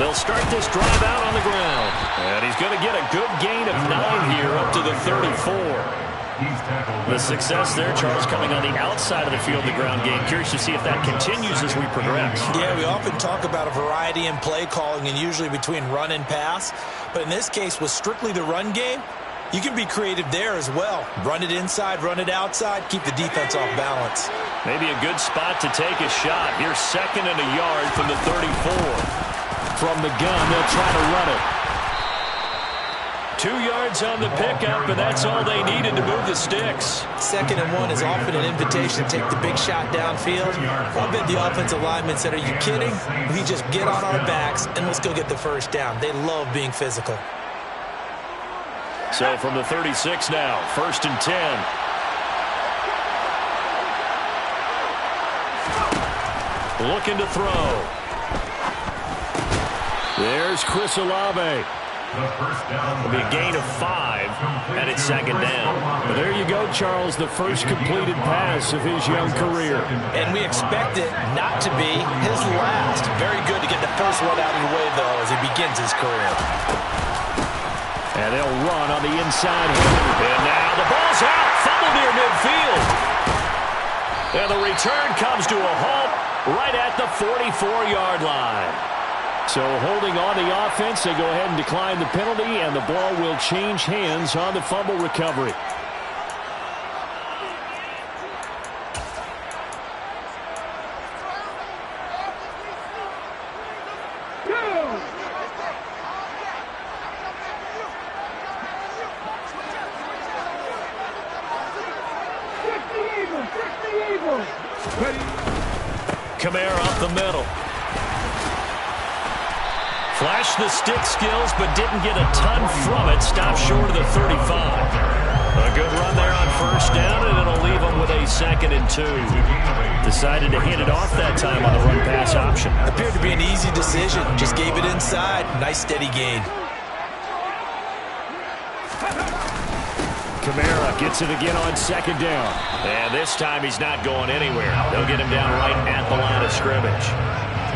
They'll start this drive out on the ground. And he's going to get a good gain of 9 here up to the 34. The success there, Charles, coming on the outside of the field, the ground game. Curious to see if that continues as we progress. Yeah, we often talk about a variety in play calling and usually between run and pass. But in this case, with strictly the run game, you can be creative there as well. Run it inside, run it outside, keep the defense off balance. Maybe a good spot to take a shot. Here's 2nd and a yard from the 34. From the gun, they'll try to run it. 2 yards on the pickup, and that's all they needed to move the sticks. 2nd and 1 is often an invitation to take the big shot downfield. I bet the offensive linemen said, are you kidding? We just get on our backs, and let's go get the first down. They love being physical. So from the 36 now, 1st and 10. Looking to throw. There's Chris Olave. It'll be a gain of 5, and it's 2nd down. Well, there you go, Charles, the first completed pass of his young career. And we expect it not to be his last. Very good to get the first one out of the way, though, as he begins his career. And they'll run on the inside. And now the ball's out. Fumble near midfield. And the return comes to a halt right at the 44-yard line. So holding on the offense, they go ahead and decline the penalty, and the ball will change hands on the fumble recovery. Kamara up the middle. Flashed the stick skills, but didn't get a ton from it. Stopped short of the 35. A good run there on 1st down, and it'll leave them with a 2nd and 2. Decided to hand it off that time on the run-pass option. Appeared to be an easy decision. Just gave it inside. Nice, steady gain. Kamara gets it again on 2nd down. And this time he's not going anywhere. They'll get him down right at the line of scrimmage.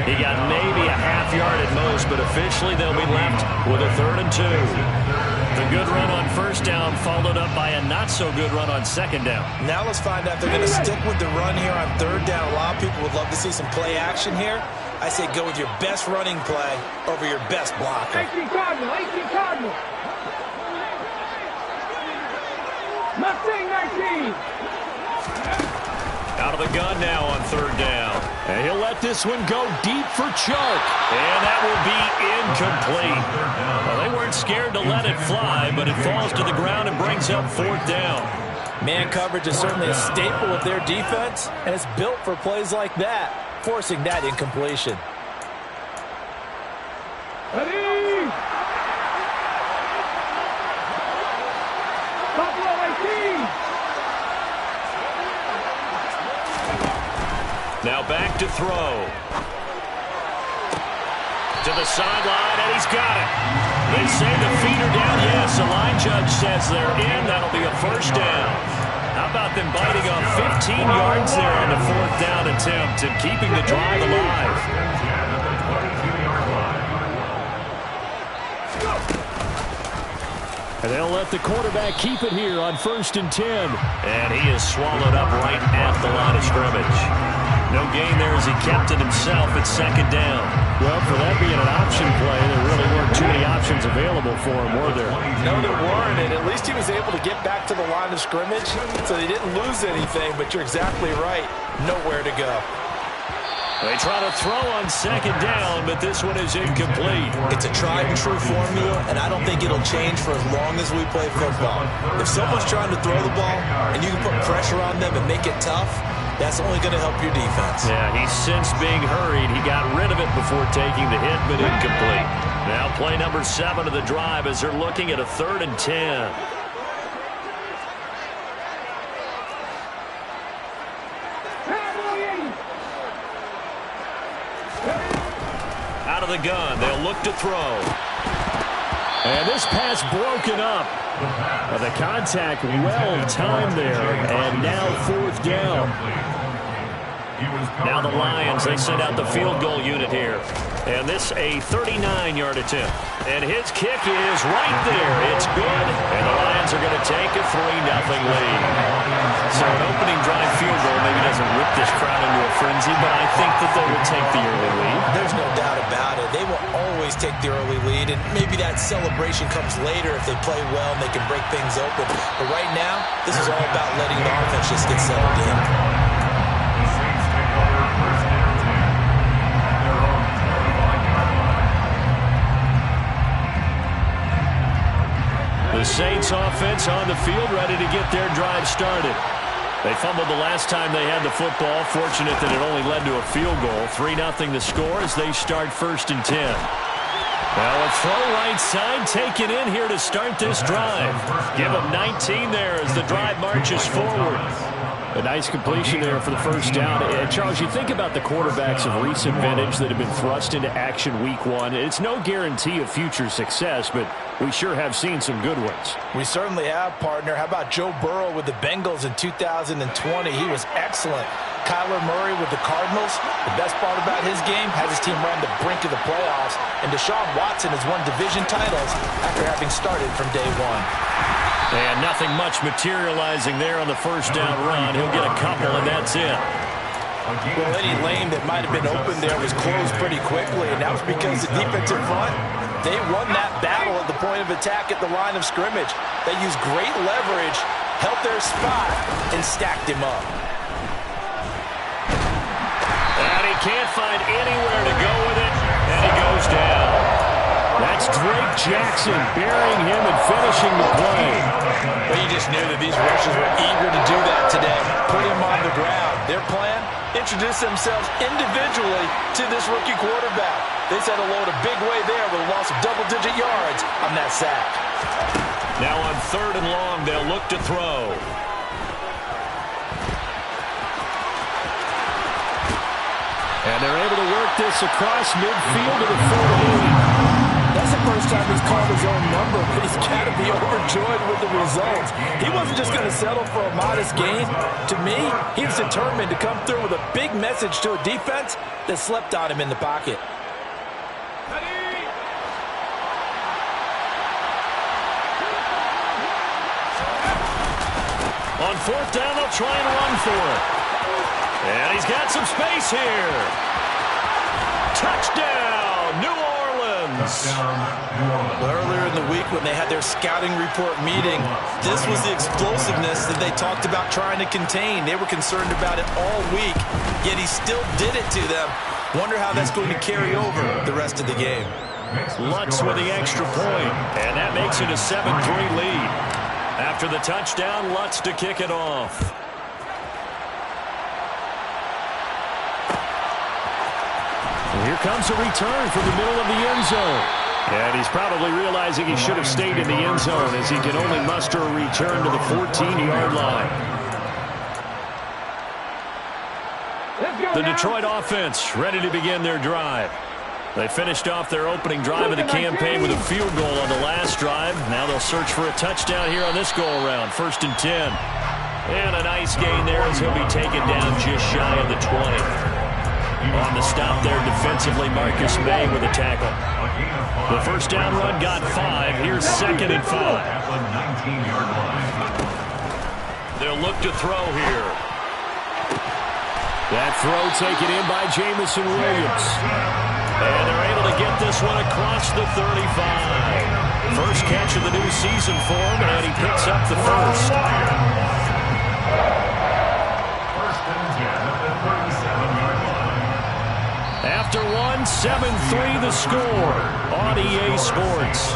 He got maybe a half yard at most, but officially they'll be left with a 3rd and 2. The good run on 1st down followed up by a not-so-good run on 2nd down. Now let's find out if they're going to stick with the run here on 3rd down. A lot of people would love to see some play action here. I say go with your best running play over your best blocker. 18 Cardinal, 18 Cardinal. Mustang 19. Out of the gun now on 3rd down. And he'll let this one go deep for Chark. And that will be incomplete. Well, they weren't scared to let it fly, but it falls to the ground and brings up 4th down. Man coverage is certainly a staple of their defense, and it's built for plays like that, forcing that incompletion. Ready? Buffalo 18. Now back to throw. To the sideline, and he's got it. They say the feet are down. Yes, the line judge says they're in. That'll be a 1st down. How about them biting off 15 yards there on the 4th down attempt and keeping the drive alive? And they'll let the quarterback keep it here on 1st and 10. And he is swallowed up right at the line of scrimmage. No gain there as he kept it himself at 2nd down. Well, for that being an option play, there really weren't too many options available for him, were there? No, there weren't, and at least he was able to get back to the line of scrimmage, so they didn't lose anything, but you're exactly right. Nowhere to go. They try to throw on 2nd down, but this one is incomplete. It's a tried-and-true formula, and I don't think it'll change for as long as we play football. If someone's trying to throw the ball, and you can put pressure on them and make it tough, that's only going to help your defense. Yeah, he's since being hurried. He got rid of it before taking the hit, but incomplete. Now play number 7 of the drive as they're looking at a 3rd and 10. Out of the gun, they'll look to throw. And this pass broken up. The contact well timed there, and now 4th down. Now the Lions, they send out the field goal unit here. And this a 39-yard attempt. And his kick is right there. It's good. And the Lions are going to take a 3-0 lead. So an opening drive field goal maybe doesn't whip this crowd into a frenzy, but I think that they will take the early lead. There's no doubt about it. They will always take the early lead, and maybe that celebration comes later if they play well and they can break things open. But right now, this is all about letting the offense just get settled in. The Saints offense on the field, ready to get their drive started. They fumbled the last time they had the football. Fortunate that it only led to a field goal. 3-0 the score as they start 1st and 10. Well, a throw right side taken in here to start this drive. Give them 19 there as the drive marches forward. A nice completion there for the first down. And Charles, you think about the quarterbacks of recent vintage that have been thrust into action week 1. It's no guarantee of future success, but we sure have seen some good ones. We certainly have, partner. How about Joe Burrow with the Bengals in 2020? He was excellent. Kyler Murray with the Cardinals. The best part about his game, has his team run the brink of the playoffs. And Deshaun Watson has won division titles after having started from day 1. And nothing much materializing there on the first down run. He'll get a couple, and that's it. Well, any lane that might have been open there was closed pretty quickly, and that was because the defensive front, they won that battle at the point of attack at the line of scrimmage. They used great leverage, held their spot, and stacked him up. And he can't find anywhere to go with it, and he goes down. That's Drake Jackson burying him and finishing the play. Well, you just knew that these rushers were eager to do that today. Put him on the ground. Their plan? Introduce themselves individually to this rookie quarterback. They set a load a big way there with a loss of double-digit yards on that sack. Now on 3rd and long, they'll look to throw. And they're able to work this across midfield to the 48. That's the first time he's called his own number, but he's got to be overjoyed with the results. He wasn't just going to settle for a modest gain. To me, he was determined to come through with a big message to a defense that slept on him in the pocket. On 4th down, they'll try and run for it. And he's got some space here. Touchdown, New Orleans. Earlier in the week when they had their scouting report meeting, this was the explosiveness that they talked about trying to contain. They were concerned about it all week, yet he still did it to them. Wonder how that's going to carry over the rest of the game. Lutz with the extra point, and that makes it a 7-3 lead. After the touchdown, Lutz to kick it off. Here comes a return from the middle of the end zone. And he's probably realizing he should have stayed in the end zone as he can only muster a return to the 14-yard line. The Detroit offense ready to begin their drive. They finished off their opening drive of the campaign with a field goal on the last drive. Now they'll search for a touchdown here on this go-around. 1st and 10. And a nice gain there as he'll be taken down just shy of the 20. On the stop there defensively, Marcus May with a tackle. The first down run got 5. Here's 2nd and 5. They'll look to throw here. That throw taken in by Jamison Williams. And they're able to get this one across the 35. First catch of the new season for him, and he picks up the first. After 7-3 the score on EA Sports.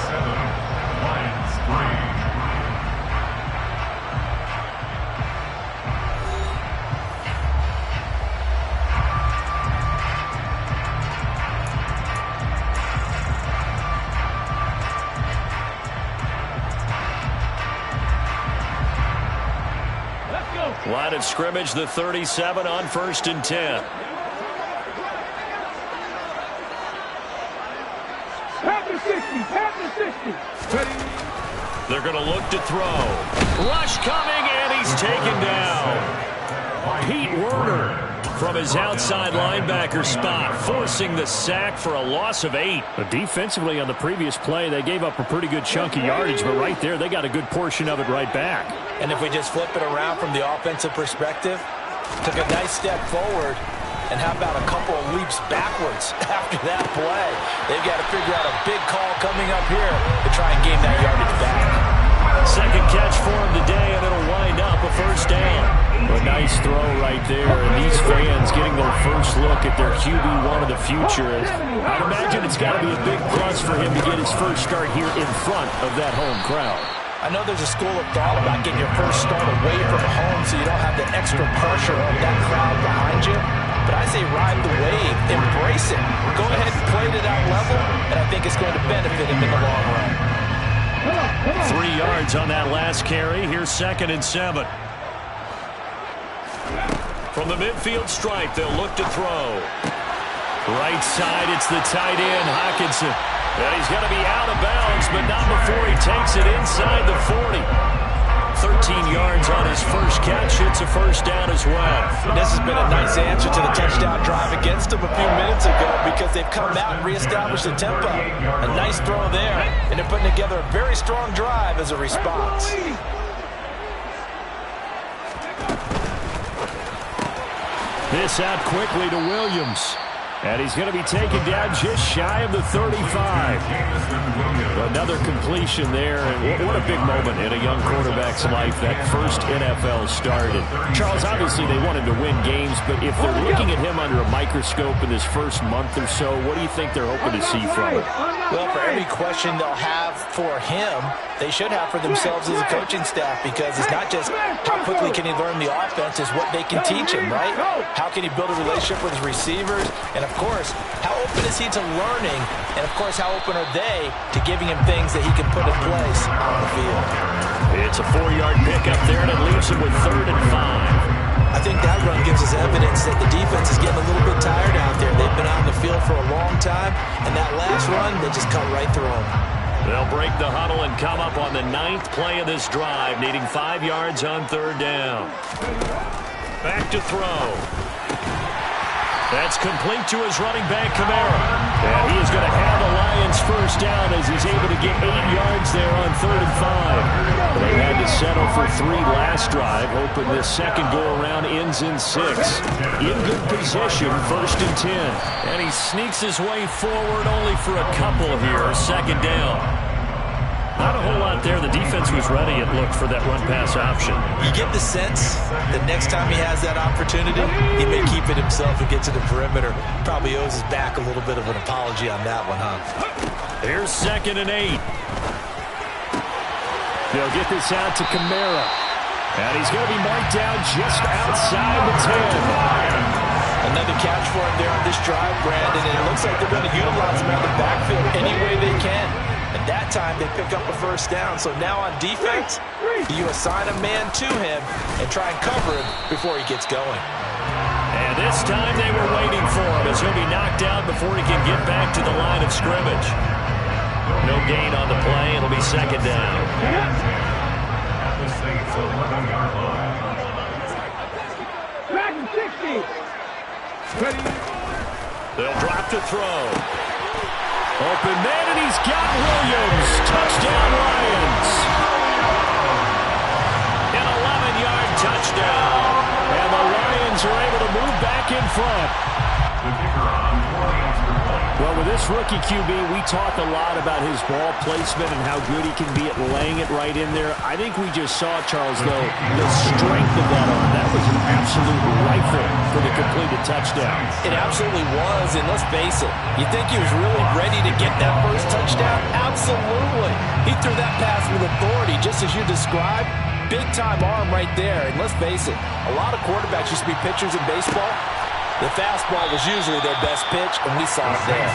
Line of scrimmage, the 37 on 1st and 10. They're going to look to throw. Rush coming, and he's taken down. Pete Werner from his outside linebacker spot, forcing the sack for a loss of 8. But defensively on the previous play, they gave up a pretty good chunk of yardage, but right there, they got a good portion of it right back. And if we just flip it around from the offensive perspective, took a nice step forward, and how about a couple of leaps backwards after that play? They've got to figure out a big call coming up here to try and gain that yardage back. Second catch for him today, and it'll wind up a first down. A nice throw right there, and these fans getting their first look at their QB1 of the future. I'd imagine it's got to be a big plus for him to get his first start here in front of that home crowd. I know there's a school of thought about getting your first start away from home so you don't have the extra pressure of that crowd behind you. But I say ride the wave, embrace it. Go ahead and play to that level, and I think it's going to benefit him in the long run. 3 yards on that last carry. Here's 2nd and 7. From the midfield stripe, they'll look to throw. Right side, it's the tight end, Hockenson. And he's going to be out of bounds, but not before he takes it inside the 40. 13 yards on his first catch. It's a first down as well. This has been a nice answer to the touchdown drive against them a few minutes ago because they've come out and reestablished the tempo. A nice throw there, and they're putting together a very strong drive as a response. This out quickly to Williams. And he's going to be taken down just shy of the 35. Another completion there. And what a big moment in a young quarterback's life, that first NFL started. Charles, obviously they want him to win games, but if they're looking at him under a microscope in this first month or so, what do you think they're hoping to see from him? Well, for every question they'll have for him, they should have for themselves as a coaching staff, because it's not just how quickly can he learn the offense, it's what they can teach him, right? How can he build a relationship with his receivers? And of course, how open is he to learning? And of course, how open are they to giving him things that he can put in place on the field? It's a 4-yard pickup there, and it leaves him with 3rd and 5. I think that run gives us evidence that the defense is getting a little bit tired out there. They've been out on the field for a long time, and that last run, they just cut right through them. They'll break the huddle and come up on the 9th play of this drive, needing 5 yards on 3rd down. Back to throw. That's complete to his running back, Kamara. And he is going to have the Lions first down as he's able to get 8 yards there on 3rd and 5. They had to settle for 3 last drive, hoping this second go-around ends in 6. In good position, 1st and 10. And he sneaks his way forward only for a couple here, 2nd down. Not a whole lot there. The defense was ready, it looked, for that run-pass option. You get the sense that next time he has that opportunity, he may keep it himself and get to the perimeter. Probably owes his back a little bit of an apology on that one, huh? Here's 2nd and 8. They'll get this out to Kamara. And he's going to be marked down just outside the 10. Another catch for him there on this drive, Brandon, and it looks like they're going to utilize him out of the backfield any way they can. And that time they pick up a first down. So now on defense, you assign a man to him and try and cover him before he gets going. And this time they were waiting for him as he'll be knocked down before he can get back to the line of scrimmage. No gain on the play. It'll be 2nd down. Back to 60. They'll drop to throw. Open man, and he's got Williams. Touchdown, Lions. An 11-yard touchdown. And the Lions are able to move back in front. Well, with this rookie QB, we talk a lot about his ball placement and how good he can be at laying it right in there. I think we just saw, Charles, though, the strength of that arm. That was an absolute rifle for the completed touchdown. It absolutely was, and let's face it, you think he was really ready to get that first touchdown? Absolutely. He threw that pass with authority, just as you described. Big-time arm right there, and let's face it, a lot of quarterbacks used to be pitchers in baseball. The fastball was usually their best pitch, and we saw it there.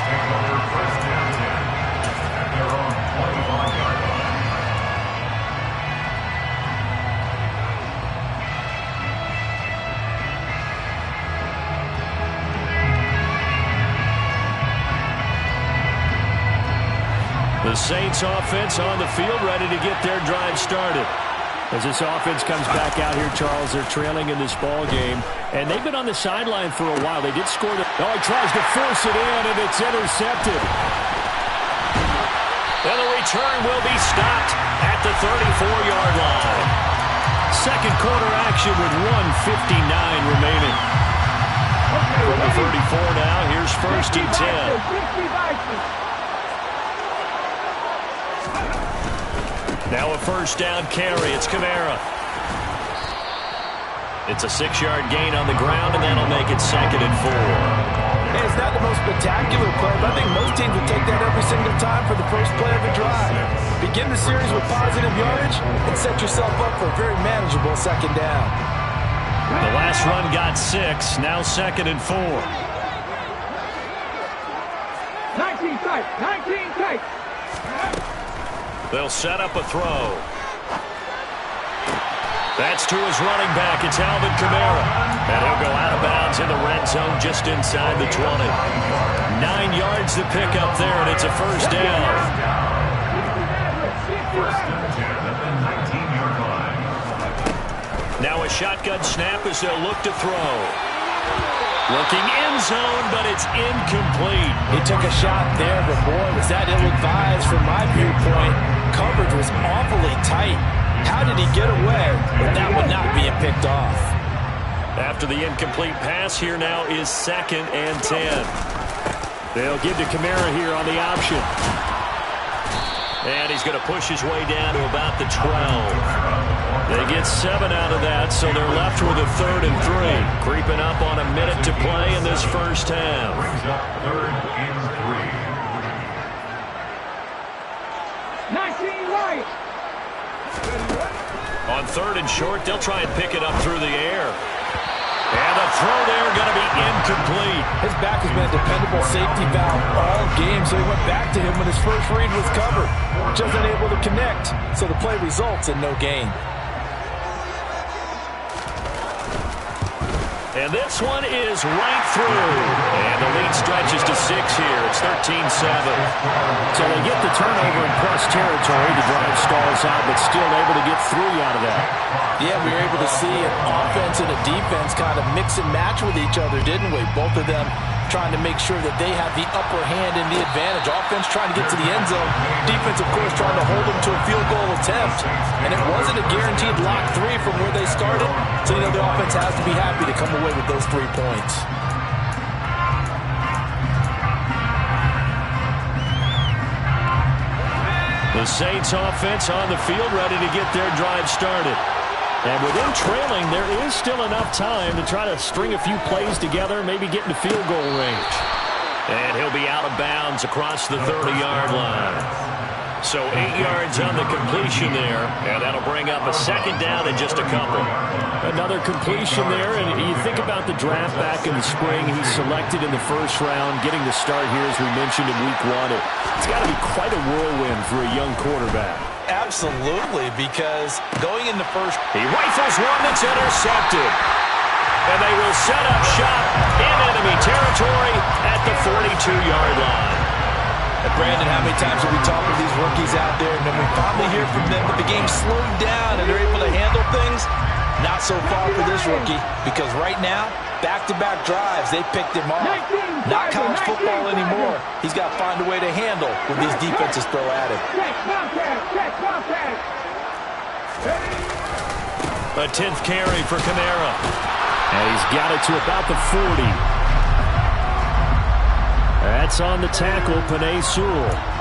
The Saints offense on the field, ready to get their drive started. As this offense comes back out here, Charles, they're trailing in this ball game, and they've been on the sideline for a while. They did score. Oh, he tries to force it in, and it's intercepted. And the return will be stopped at the 34-yard line. Second quarter action with 1:59 remaining. From the 34 now, here's first and 10. Now a first down carry. It's Kamara. It's a 6-yard gain on the ground, and that'll make it 2nd and 4. Hey, it's not the most spectacular play, but I think most teams will take that every single time for the first play of the drive. Begin the series with positive yardage and set yourself up for a very manageable second down. The last run got 6. Now 2nd and 4. 19 tight. 19 tight. They'll set up a throw. That's to his running back. It's Alvin Kamara. And he'll go out of bounds in the red zone just inside the 20. 9 yards to pick up there, and it's a first down. Now a shotgun snap as they'll look to throw. Looking end zone, but it's incomplete. He took a shot there, but boy, was that ill-advised from my viewpoint. Coverage was awfully tight. How did he get away with that one not being picked off? After the incomplete pass, here now is 2nd and 10. They'll give to Kamara here on the option. And he's going to push his way down to about the 12. They get 7 out of that, so they're left with a 3rd and 3. Creeping up on a minute to play in this first half. 19 right. On 3rd and short, they'll try and pick it up through the air. And the throw there going to be incomplete. His back has been a dependable safety valve all game, so he went back to him when his first read was covered. Just unable to connect, so the play results in no gain. And this one is right through. And the lead stretches to 6 here. It's 13-7. So they get the turnover in plus territory. The drive stalls out, but still able to get 3 out of that. Yeah, we were able to see an offense and a defense kind of mix and match with each other, didn't we? Both of them trying to make sure that they have the upper hand and the advantage. Offense trying to get to the end zone. Defense, of course, trying to hold them to a field goal attempt. And it wasn't a guaranteed lock 3 from where they started. So, the offense has to be happy to come away with those 3 points. The Saints offense on the field ready to get their drive started. And with them trailing, there is still enough time to try to string a few plays together, maybe get into field goal range. And he'll be out of bounds across the 30-yard line. So 8 yards on the completion there, and that'll bring up a 2nd down and just a couple. Another completion there, and you think about the draft back in the spring. He's selected in the first round, getting the start here, as we mentioned in week 1. It's got to be quite a whirlwind for a young quarterback. Absolutely, because going in the first... He rifles one that's intercepted. And they will set up shop in enemy territory at the 42-yard line. And Brandon, how many times have we talked with these rookies out there, and then we finally hear from them that the game's slowed down and they're able to handle things? Not so far for this rookie, because right now, back-to-back drives, they picked him off. Not college football anymore. He's got to find a way to handle when these defenses throw at him. A 10th carry for Kamara. And he's got it to about the 40. That's on the tackle, Penei Sewell.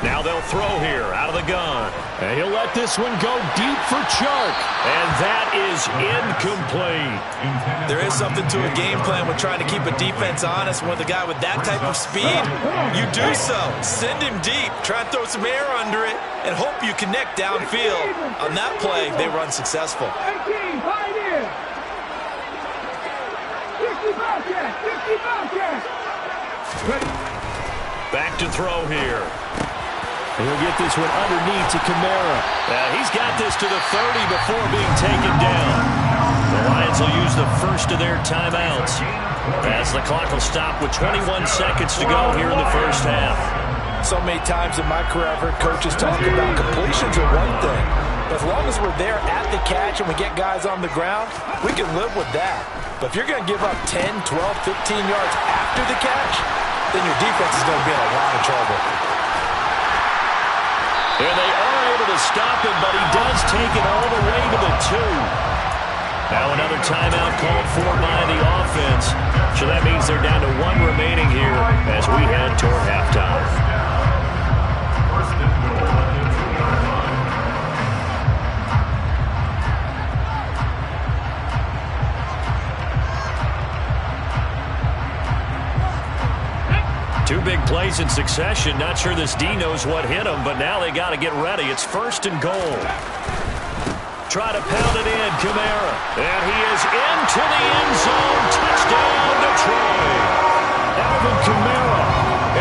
Now they'll throw here out of the gun. And he'll let this one go deep for Chark. And that is incomplete. There is something to a game plan with trying to keep a defense honest. With a guy with that type of speed, you do so. Send him deep. Try and throw some air under it and hope you connect downfield. On that play, they were unsuccessful. 18, right in. 60 Bobcat, 60 Bobcat. Back to throw here. He'll get this one underneath to Kamara. He's got this to the 30 before being taken down. The Lions will use the first of their timeouts as the clock will stop with 21 seconds to go here in the first half. So many times in my career I've heard coaches talk about completions are one thing. But as long as we're there at the catch and we get guys on the ground, we can live with that. But if you're going to give up 10, 12, 15 yards after the catch, then your defense is going to be in a lot of trouble. And they are able to stop him, but he does take it all the way to the 2. Now another timeout called for by the offense. So that means they're down to 1 remaining here as we head toward halftime. Two big plays in succession. Not sure this D knows what hit him, but now they got to get ready. It's 1st and goal. Try to pound it in, Kamara. And he is into the end zone. Touchdown, Detroit. Alvin Kamara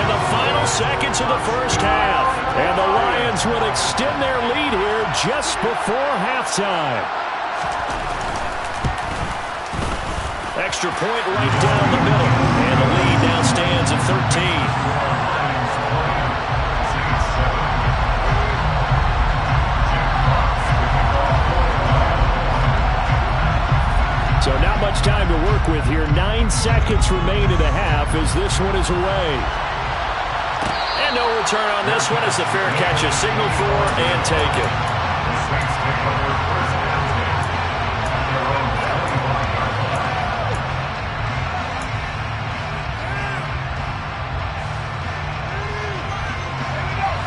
in the final seconds of the first half. And the Lions will extend their lead here just before halftime. Extra point right down the middle. And the lead now stands at 13. So not much time to work with here. 9 seconds remain in the half as this one is away. And no return on this one as the fair catch is signaled for and taken.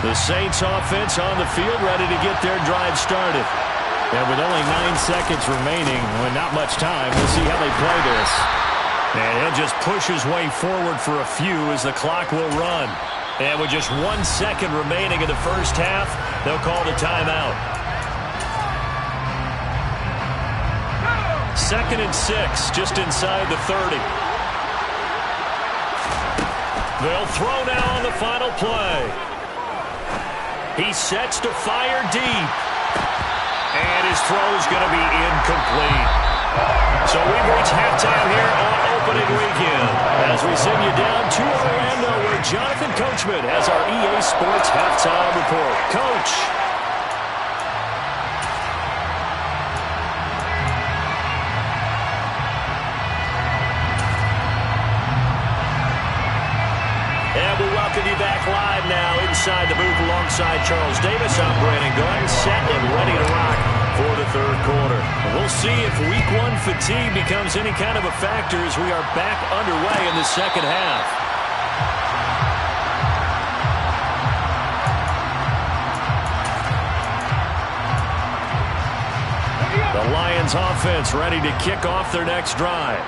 The Saints offense on the field ready to get their drive started. And with only 9 seconds remaining, with not much time, we'll see how they play this. And he'll just push his way forward for a few as the clock will run. And with just 1 second remaining in the first half, they'll call the timeout. 2nd and 6, just inside the 30. They'll throw now on the final play. He sets to fire deep. And his throw is going to be incomplete. So we've reached halftime here on opening weekend as we send you down to Orlando where Jonathan Coachman has our EA Sports halftime report. Coach. And we welcome you back live now inside the booth alongside Charles Davis. I'm Brandon Gunn, set and ready to rock for the third quarter. We'll see if week 1 fatigue becomes any kind of a factor as we are back underway in the second half. The Lions offense ready to kick off their next drive.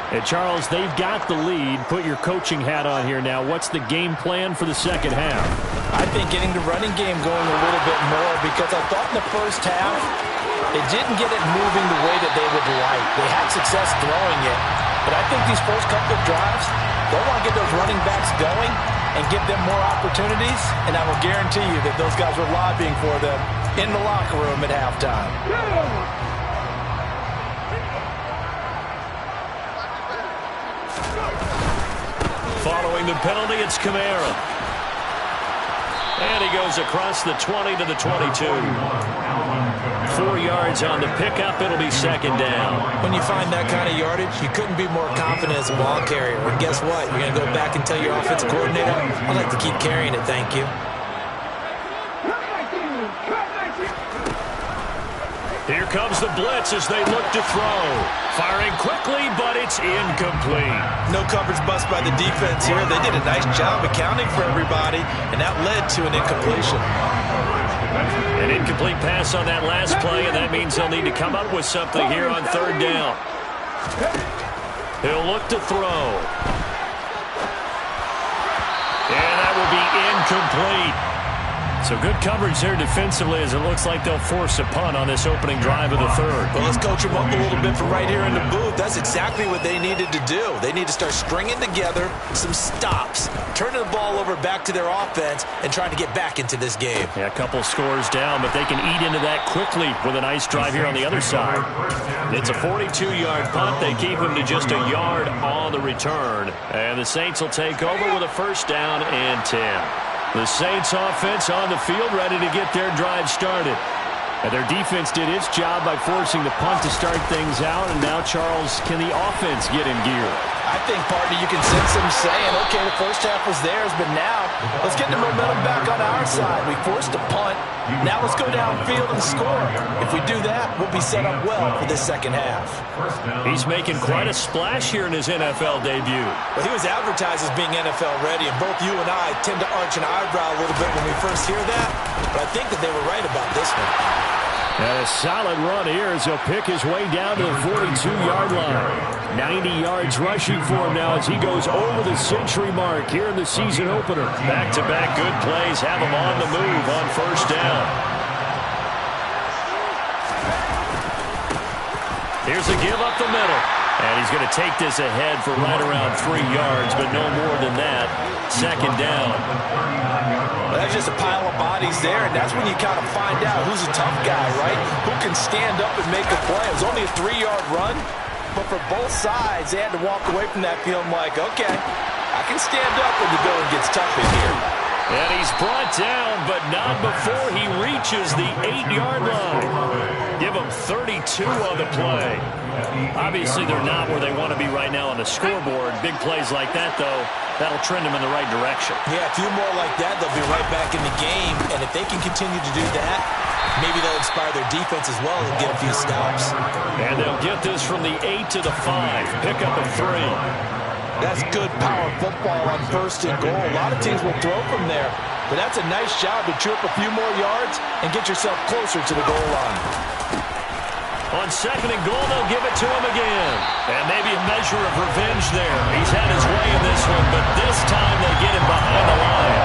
And, Charles, they've got the lead. Put your coaching hat on here now. What's the game plan for the second half? I think getting the running game going a little bit more because I thought in the first half they didn't get it moving the way that they would like. They had success throwing it. But I think these first couple of drives, they'll want to get those running backs going and give them more opportunities. And I will guarantee you that those guys were lobbying for them in the locker room at halftime. Following the penalty, it's Kamara. And he goes across the 20 to the 22. 4 yards on the pickup. It'll be second down. When you find that kind of yardage, you couldn't be more confident as a ball carrier. And guess what? You're going to go back and tell your offensive coordinator, I'd like to keep carrying it, thank you. Here comes the blitz as they look to throw. Firing quickly, but it's incomplete. No coverage bust by the defense here. They did a nice job accounting for everybody, and that led to an incompletion. An incomplete pass on that last play, and that means they'll need to come up with something here on third down. He'll look to throw. And that will be incomplete. So good coverage there defensively as it looks like they'll force a punt on this opening drive of the third. Well, let's coach them up a little bit from right here in the booth. That's exactly what they needed to do. They need to start stringing together some stops, turning the ball over back to their offense, and trying to get back into this game. Yeah, a couple scores down, but they can eat into that quickly with a nice drive here on the other side. It's a 42-yard punt. They keep him to just a yard on the return. And the Saints will take over with a first down and 10. The Saints offense on the field ready to get their drive started. And their defense did its job by forcing the punt to start things out. And now, Charles, can the offense get in gear? I think, partner, you can sense them saying, okay, the first half was theirs, but now let's get the momentum back on our side. We forced a punt. Now let's go downfield and score. If we do that, we'll be set up well for this second half. He's making quite a splash here in his NFL debut. Well, he was advertised as being NFL ready, and both you and I tend to arch an eyebrow a little bit when we first hear that, but I think that they were right about this one. And a solid run here as he'll pick his way down to the 42-yard line. 90 yards rushing for him now as he goes over the century mark here in the season opener. Back-to-back good plays have him on the move on first down. Here's a give up the middle. And he's going to take this ahead for right around 3 yards, but no more than that. Second down. Well, that's just a pile of bodies there, and that's when you kind of find out who's a tough guy, right? Who can stand up and make a play. It was only a 3-yard run, but for both sides, they had to walk away from that feeling like, okay, I can stand up when the going gets tough in here. And he's brought down, but not before he reaches the 8-yard line. Give him 32 on the play. Obviously, they're not where they want to be right now on the scoreboard. Big plays like that, though, that'll trend them in the right direction. Yeah, a few more like that, they'll be right back in the game. And if they can continue to do that, maybe they'll inspire their defense as well and get a few stops. And they'll get this from the 8 to the 5. Pick up a 3. That's good power football on first and goal. A lot of teams will throw from there. But that's a nice job to chew up a few more yards and get yourself closer to the goal line. On second and goal, they'll give it to him again. And maybe a measure of revenge there. He's had his way in this one, but this time they get him behind the line.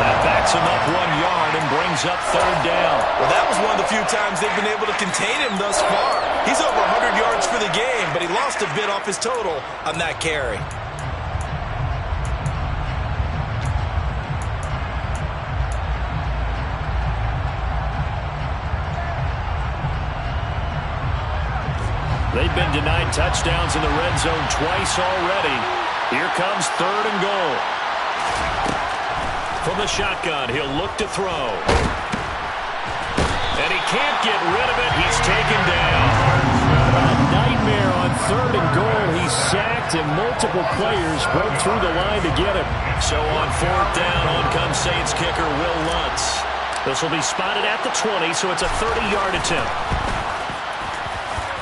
That backs him up 1 yard and brings up third down. Well, that was one of the few times they've been able to contain him thus far. He's over 100 yards for the game, but he lost a bit off his total on that carry. They've been denied touchdowns in the red zone twice already. Here comes third and goal. From the shotgun, he'll look to throw. And he can't get rid of it. He's taken down. A nightmare on third and goal. He's sacked, and multiple players broke through the line to get him. So on fourth down, on comes Saints kicker Will Lutz. This will be spotted at the 20, so it's a 30-yard attempt.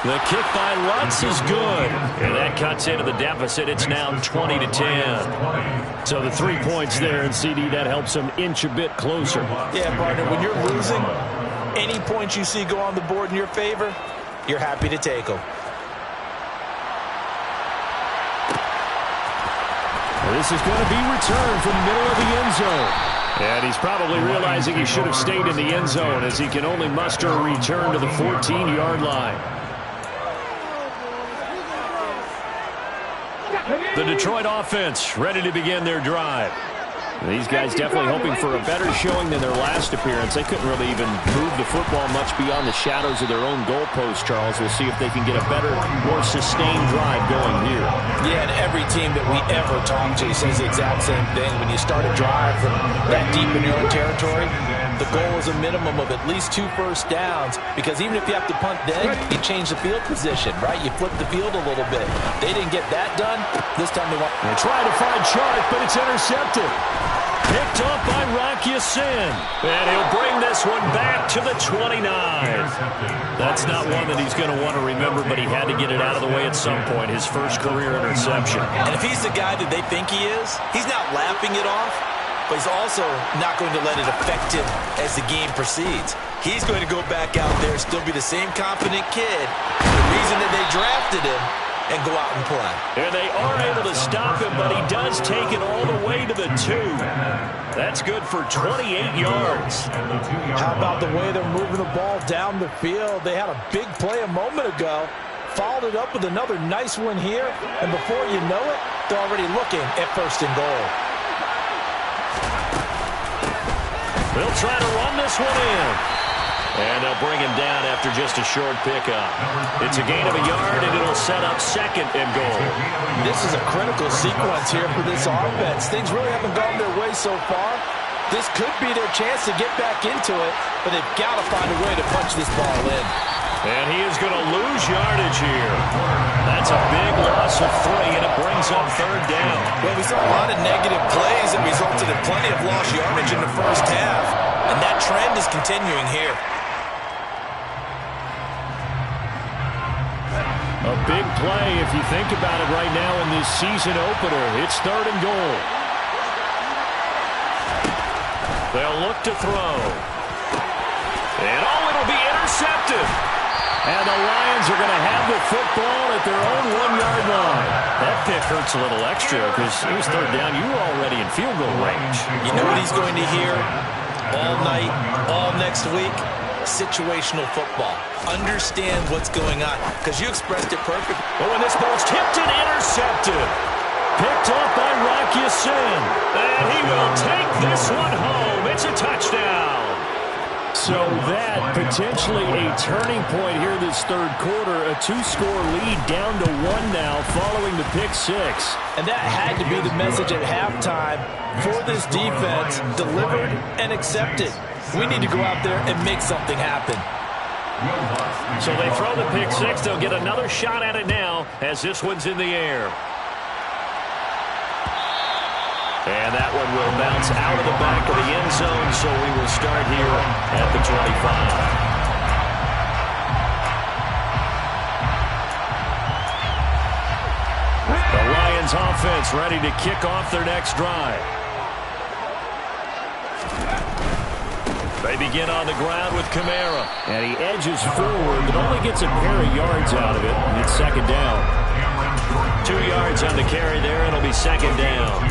The kick by Lutz is good. And that cuts into the deficit. It's now 20-10. So the 3 points there, and CD, that helps them inch a bit closer. Yeah, partner, when you're losing, any points you see go on the board in your favor, you're happy to take them. This is going to be returned from the middle of the end zone. And he's probably realizing he should have stayed in the end zone as he can only muster a return to the 14-yard line. The Detroit offense ready to begin their drive. These guys definitely hoping for a better showing than their last appearance. They couldn't really even move the football much beyond the shadows of their own goalpost, Charles. We'll see if they can get a better, more sustained drive going here. Yeah, and every team that we ever talk to says the exact same thing. When you start a drive from that deep in your own territory, the goal is a minimum of at least 2 first downs, because even if you have to punt then, you change the field position, right? You flip the field a little bit. They didn't get that done. This time they want... They're trying to find Chark, but it's intercepted. Picked up by Rock Ya-Sin. And he'll bring this one back to the 29. That's not one that he's going to want to remember, but he had to get it out of the way at some point. His first career interception. And if he's the guy that they think he is, he's not laughing it off, but he's also not going to let it affect him as the game proceeds. He's going to go back out there, still be the same confident kid. The reason that they drafted him, and go out and play. And they are able to stop him, but he does take it all the way to the 2. That's good for 28 yards. How about the way they're moving the ball down the field? They had a big play a moment ago, followed it up with another nice one here, and before you know it, they're already looking at 1st and goal. They'll try to run this one in. And they'll bring him down after just a short pickup. It's a gain of a yard, and it'll set up 2nd and goal. This is a critical sequence here for this offense. Things really haven't gone their way so far. This could be their chance to get back into it, but they've got to find a way to punch this ball in. And he is going to lose yardage here. That's a big loss of 3, and it brings up 3rd down. Well, we saw a lot of negative plays that resulted in plenty of lost yardage in the first half, and that trend is continuing here. A big play if you think about it right now in this season opener. It's 3rd and goal. They'll look to throw. And it'll be intercepted. And the Lions are going to have the football at their own 1-yard line. That pick hurts a little extra because it was 3rd down. You were already in field goal range. You know what he's going to hear all night, all next week? Situational football. Understand what's going on, because you expressed it perfectly. But when this ball's tipped and intercepted, picked up by Rock Ya-Sin, and he will take this one home. It's a touchdown. So that potentially a turning point here this 3rd quarter. A 2-score lead down to 1 now following the pick 6. And that had to be the message at halftime for this defense. Delivered and accepted. We need to go out there and make something happen. So they throw the pick 6. They'll get another shot at it now as this one's in the air. And that one will bounce out of the back of the end zone, so we will start here at the 25. The Lions offense ready to kick off their next drive. They begin on the ground with Kamara. And he edges forward, but only gets a pair of yards out of it. And it's 2nd down. 2 yards on the carry there, and it'll be 2nd down.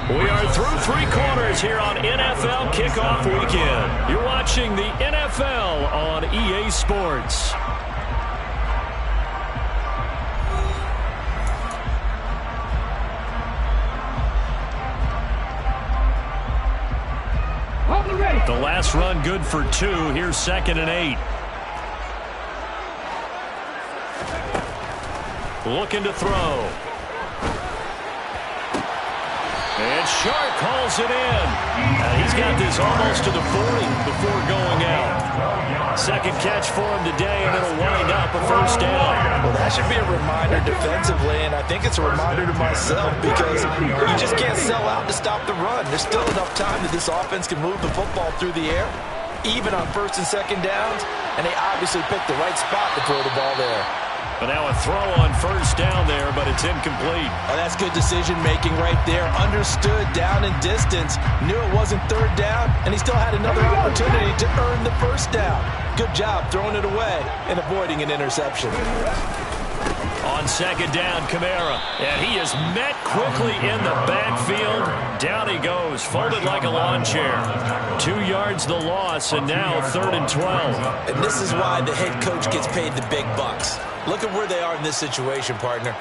We are through 3 quarters here on NFL Kickoff Weekend. You're watching the NFL on EA Sports. The last run good for 2. Here's 2nd and 8. Looking to throw. And Sharp calls it in. He's got this almost to the 40 before going out. 2nd catch for him today, and it'll wind up a 1st down. Well, that should be a reminder defensively, and I think it's a reminder to myself because you just can't sell out to stop the run. There's still enough time that this offense can move the football through the air, even on 1st and 2nd downs, and they obviously picked the right spot to throw the ball there. But now a throw on 1st down there, but it's incomplete. Oh, that's good decision-making right there. Understood down and distance. Knew it wasn't 3rd down, and he still had another opportunity to earn the 1st down. Good job throwing it away and avoiding an interception. On 2nd down, Kamara. And he is met quickly in the backfield. Down he goes, folded like a lawn chair. 2 yards the loss, and now 3rd and 12. And this is why the head coach gets paid the big bucks. Look at where they are in this situation, partner.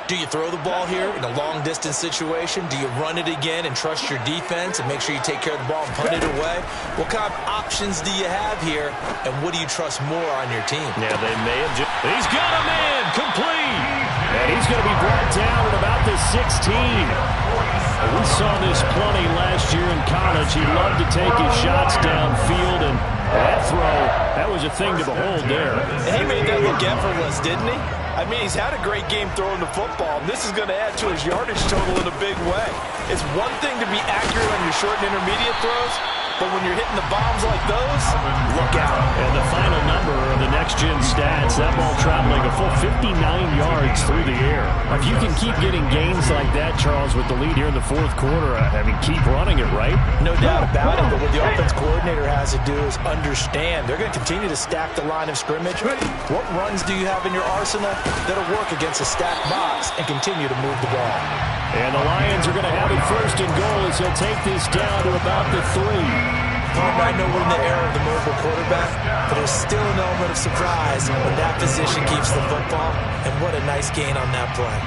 Do you throw the ball here in a long-distance situation? Do you run it again and trust your defense and make sure you take care of the ball and punt it away? What kind of options do you have here, and what do you trust more on your team? Yeah, they may have just... He's got him in, complete! And he's going to be brought down at about the 16. We saw this plenty last year in college. He loved to take his shots downfield, and that throw, that was a thing to behold there. And he made that look effortless, didn't he? I mean, he's had a great game throwing the football. This is going to add to his yardage total in a big way. It's one thing to be accurate on your short and intermediate throws. but when you're hitting the bombs like those, look out. And the final number of the next-gen stats, that ball traveling a full 59 yards through the air. If you can keep getting gains like that, Charles, with the lead here in the fourth quarter, I mean, keep running it, right? No doubt about it, but what the offense coordinator has to do is understand they're going to continue to stack the line of scrimmage. What runs do you have in your arsenal that'll work against a stacked box and continue to move the ball? And the Lions are going to have it first and goal as they'll take this down to about the 3. I know we're in the era of the mobile quarterback, but there's still an element of surprise when that position keeps the football, and what a nice gain on that play.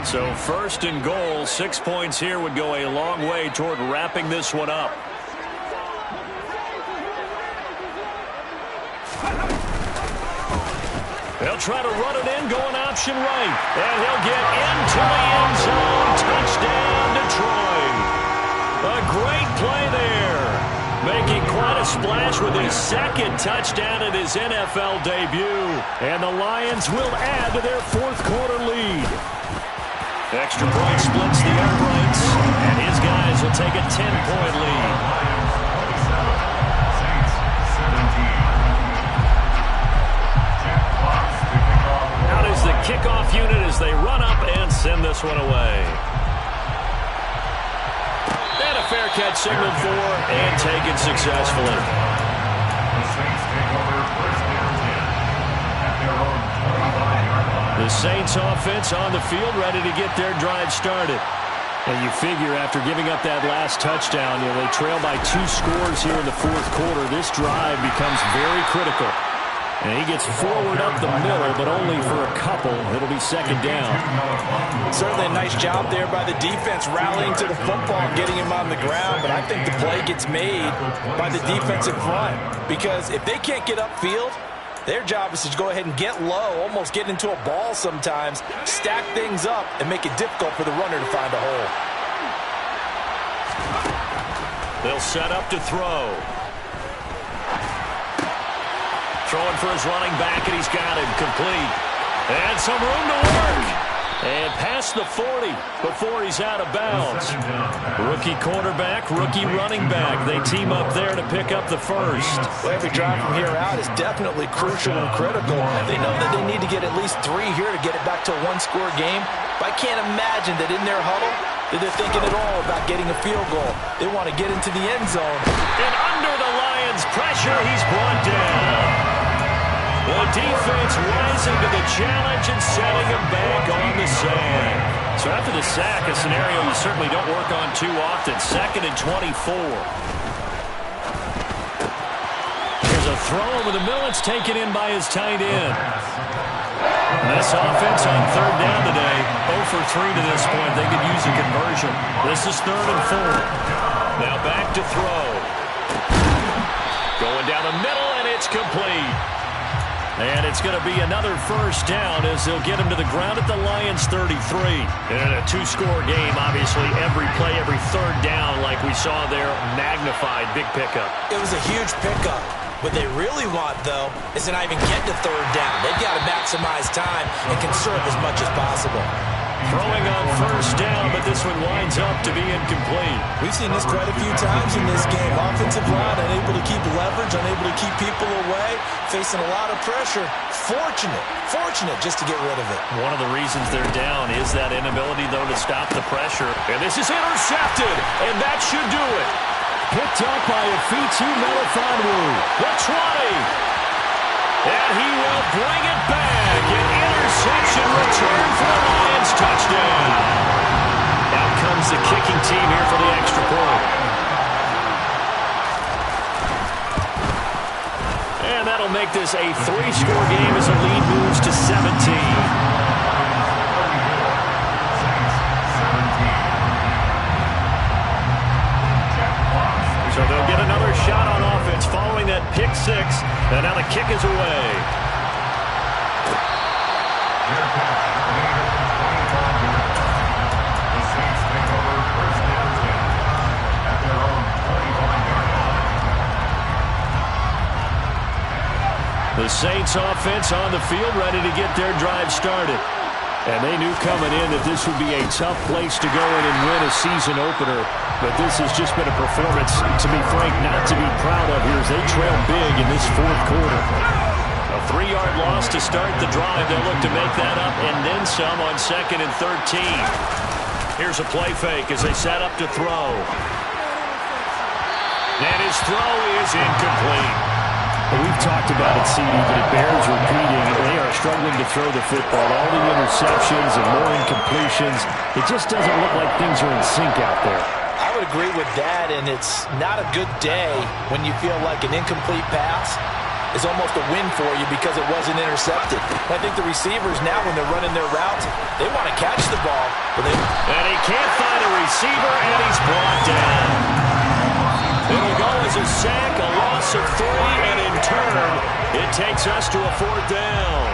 So first and goal, 6 points here would go a long way toward wrapping this one up. They'll try to run it in, going option right. And he'll get into the end zone. Touchdown, Detroit. A great play there. Making quite a splash with his second touchdown in his NFL debut. And the Lions will add to their fourth quarter lead. Extra point splits the uprights. And his guys will take a 10-point lead. The kickoff unit as they run up and send this one away. And a fair catch signaled for and taken successfully. The Saints offense on the field ready to get their drive started. And you figure after giving up that last touchdown, they trail by 2 scores here in the fourth quarter. This drive becomes very critical. And he gets forward up the middle, but only for a couple. It'll be second down. Certainly a nice job there by the defense, rallying to the football and getting him on the ground. But I think the play gets made by the defensive front. Because if they can't get upfield, their job is to go ahead and get low, almost get into a ball sometimes, stack things up, and make it difficult for the runner to find a hole. They'll set up to throw. Throwing for his running back, and he's got him complete. And some room to work. And past the 40 before he's out of bounds. Rookie quarterback, rookie running back. They team up there to pick up the first. Well, every drive from here out is definitely crucial and critical. They know that they need to get at least 3 here to get it back to a 1-score game. But I can't imagine that in their huddle that they're thinking at all about getting a field goal. They want to get into the end zone. And under the Lions' pressure, he's brought down. The defense rising to the challenge and setting him back on the sand. So after the sack, a scenario you certainly don't work on too often. 2nd and 24. Here's a throw over the middle. It's taken in by his tight end. This offense on 3rd down today, 0 for 3 to this point. They could use a conversion. This is 3rd and 4. Now back to throw. Going down the middle, and it's complete. And it's going to be another first down as they'll get him to the ground at the Lions' 33. In a 2-score game, obviously, every play, every 3rd down, like we saw there, magnified, big pickup. It was a huge pickup. What they really want, though, is to not even get to 3rd down. They've got to maximize time and conserve as much as possible. Throwing on first down, but this one winds up to be incomplete. We've seen this quite a few times in this game. Offensive line unable to keep leverage, unable to keep people away, facing a lot of pressure. Fortunate just to get rid of it. One of the reasons they're down is that inability, though, to stop the pressure. And this is intercepted, and that should do it. Picked up by Afitu Melifonwu. The 20. And he will bring it back. An interception return for the Lions. Touchdown. Out comes the kicking team here for the extra point. And that'll make this a 3-score game as the lead moves to 17. So they'll get another shot on offense following that pick 6. And now the kick is away. The Saints offense on the field ready to get their drive started. And they knew coming in that this would be a tough place to go in and win a season opener. But this has just been a performance, to be frank, not to be proud of here as they trail big in this fourth quarter. A 3-yard loss to start the drive. They'll look to make that up and then some on 2nd and 13. Here's a play fake as they set up to throw. And his throw is incomplete. We've talked about it, CD, but it bears repeating. They are struggling to throw the football. All the interceptions and more incompletions. It just doesn't look like things are in sync out there. I would agree with that, and it's not a good day when you feel like an incomplete pass is almost a win for you because it wasn't intercepted. I think the receivers now, when they're running their routes, they want to catch the ball. And he can't find a receiver, and he's brought down. It'll go as a sack, a loss of 3, and in turn, it takes us to a 4th down.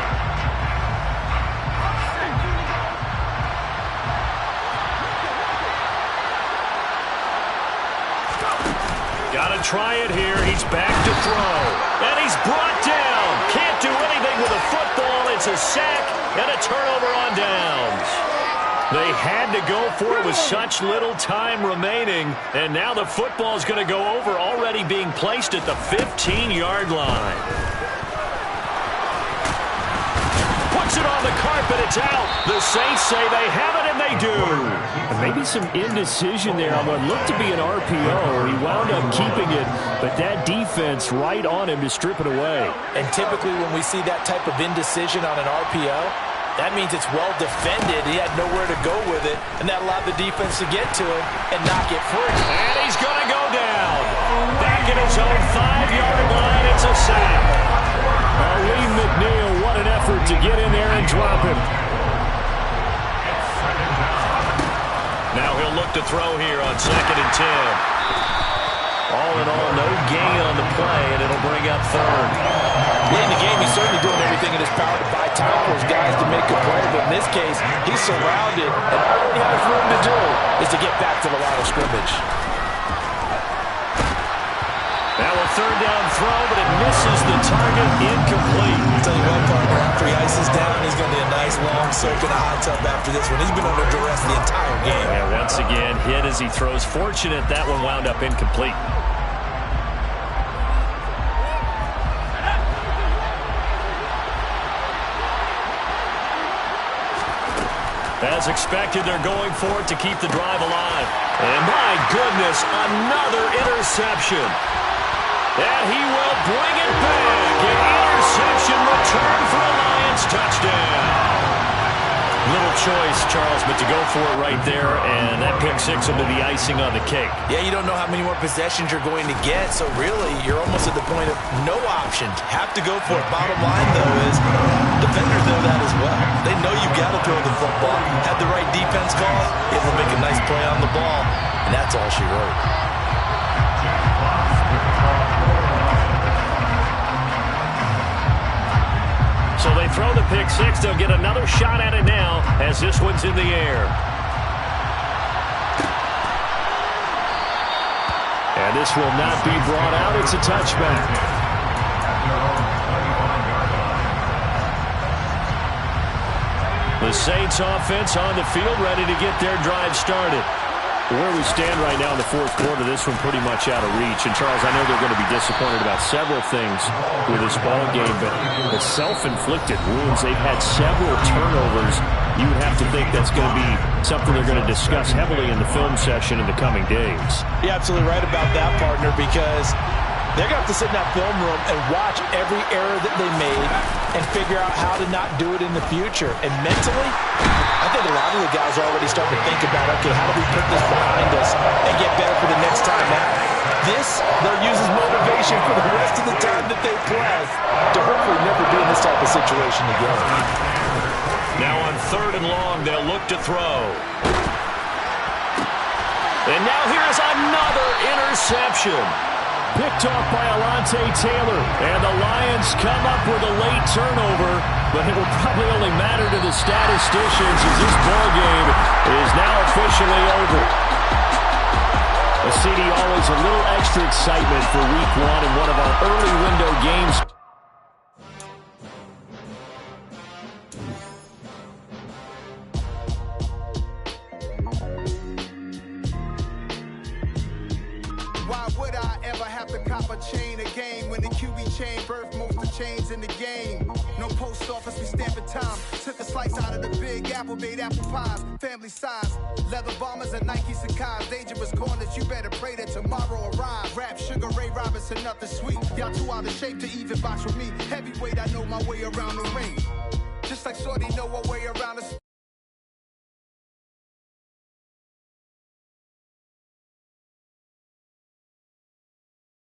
Got to try it here. He's back to throw. And he's brought down. Can't do anything with a football. It's a sack and a turnover on downs. They had to go for it with such little time remaining. And now the football is going to go over, already being placed at the 15-yard line. Puts it on the carpet. It's out. The Saints say they have it, and they do. And maybe some indecision there on what looked to be an RPO. He wound up keeping it, but that defense right on him to strip it away. And typically when we see that type of indecision on an RPO, that means it's well defended. He had nowhere to go with it, and that allowed the defense to get to him and knock it free. And he's going to go down. Back at his own 5-yard line, it's a sack. Lee McNeil, what an effort to get in there and drop him. Now he'll look to throw here on 2nd and 10. All in all, no gain on the play, and it'll bring up 3rd. Late in the game, he's certainly doing everything in his power to buy time for his guys to make a play, but in this case, he's surrounded, and all he has room to do is to get back to the line of scrimmage. Now a 3rd down throw, but it misses the target, incomplete. I'll tell you what, partner, after he ices down, he's going to be a nice long soak in a hot tub after this one. He's been under duress the entire game. Yeah, once again, hit as he throws. Fortunate that one wound up incomplete. As expected, they're going for it to keep the drive alive. And my goodness, another interception. And he will bring it back. An interception return for a Lions touchdown. Little choice, Charles, but to go for it right there, and that pick 6 will be the icing on the cake. Yeah, you don't know how many more possessions you're going to get, so really, you're almost at the point of no option. Have to go for it. Bottom line, though, is defenders know that as well. They know you got to throw the football. Had the right defense call, able to make a nice play on the ball, and that's all she wrote. So they throw the pick 6. They'll get another shot at it now as this one's in the air. And this will not be brought out. It's a touchback. The Saints offense on the field ready to get their drive started. Where we stand right now in the fourth quarter, this one pretty much out of reach. And, Charles, I know they're going to be disappointed about several things with this ball game, but the self-inflicted wounds, they've had several turnovers. You would have to think that's going to be something they're going to discuss heavily in the film session in the coming days. You're absolutely right about that, partner, because they're going to have to sit in that film room and watch every error that they made and figure out how to not do it in the future. And mentally, I think a lot of the guys are already starting to think about, okay, how do we put this behind us and get better for the next time out? This, they'll use as motivation for the rest of the time that they play to hopefully never be in this type of situation again. Now on 3rd and long, they'll look to throw. And now here's another interception. Picked off by Alontae Taylor. And the Lions come up with a late turnover, but it will probably only matter to the statisticians as this ball game is now officially over. A CD, always a little extra excitement for week 1 in one of our early window games. would I ever have to cop a chain again when the QB chain birthed most of the chains in the game? No post office, we stamping time. Took a slice out of the big apple, made apple pies, family size. Leather bombers and Nike Sacai's. Dangerous corners, you better pray that tomorrow arrives. Rap, Sugar Ray Robinson, nothing sweet. Y'all too out of shape to even box with me. Heavyweight, I know my way around the ring. Just like Shorty know her way around the